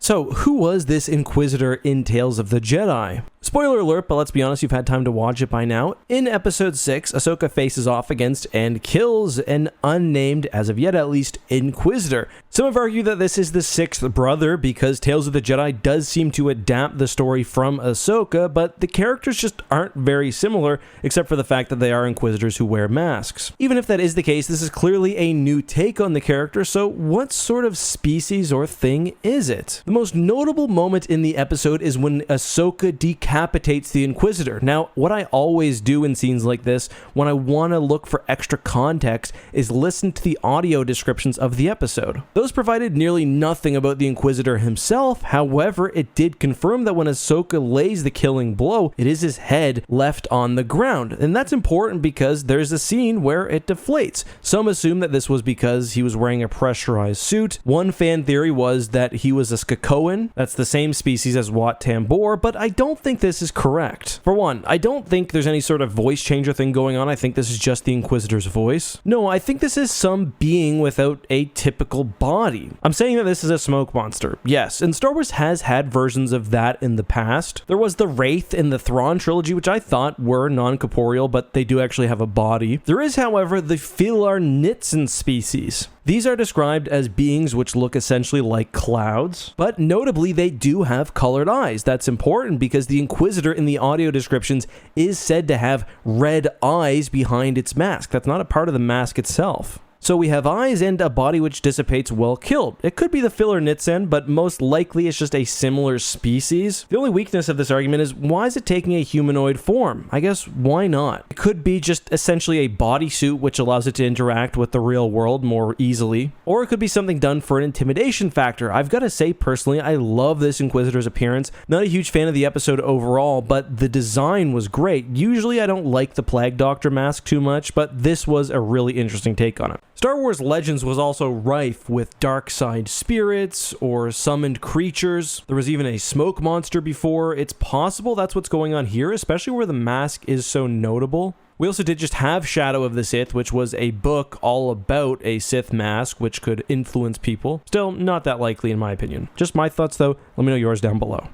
So, who was this Inquisitor in Tales of the Jedi? Spoiler alert, but let's be honest, you've had time to watch it by now. In episode 6, Ahsoka faces off against and kills an unnamed, as of yet at least, Inquisitor. Some have argued that this is the sixth brother because Tales of the Jedi does seem to adapt the story from Ahsoka, but the characters just aren't very similar, except for the fact that they are Inquisitors who wear masks. Even if that is the case, this is clearly a new take on the character, so what sort of species or thing is it? The most notable moment in the episode is when Ahsoka decapitates the Inquisitor. Now, what I always do in scenes like this, when I want to look for extra context, is listen to the audio descriptions of the episode. Those provided nearly nothing about the Inquisitor himself, however, it did confirm that when Ahsoka lays the killing blow, it is his head left on the ground. And that's important because there's a scene where it deflates. Some assume that this was because he was wearing a pressurized suit. One fan theory was that he was a Skakoan. That's the same species as Wat Tambor, but I don't think this is correct. For one, I don't think there's any sort of voice changer thing going on. I think this is just the Inquisitor's voice. No, I think this is some being without a typical body. I'm saying that this is a smoke monster. Yes, and Star Wars has had versions of that in the past. There was the Wraith in the Thrawn trilogy, which I thought were non-corporeal, but they do actually have a body. There is, however, the Filarnitsan species. These are described as beings which look essentially like clouds, but notably they do have colored eyes. That's important because the Inquisitor in the audio descriptions is said to have red eyes behind its mask. That's not a part of the mask itself. So we have eyes and a body which dissipates while killed. It could be the Filarnitsan, but most likely it's just a similar species. The only weakness of this argument is, why is it taking a humanoid form? I guess, why not? It could be just essentially a bodysuit which allows it to interact with the real world more easily. Or it could be something done for an intimidation factor. I've got to say, personally, I love this Inquisitor's appearance. Not a huge fan of the episode overall, but the design was great. Usually I don't like the Plague Doctor mask too much, but this was a really interesting take on it. Star Wars Legends was also rife with dark side spirits or summoned creatures. There was even a smoke monster before. It's possible that's what's going on here, especially where the mask is so notable. We also did just have Shadow of the Sith, which was a book all about a Sith mask, which could influence people. Still, not that likely in my opinion. Just my thoughts though. Let me know yours down below.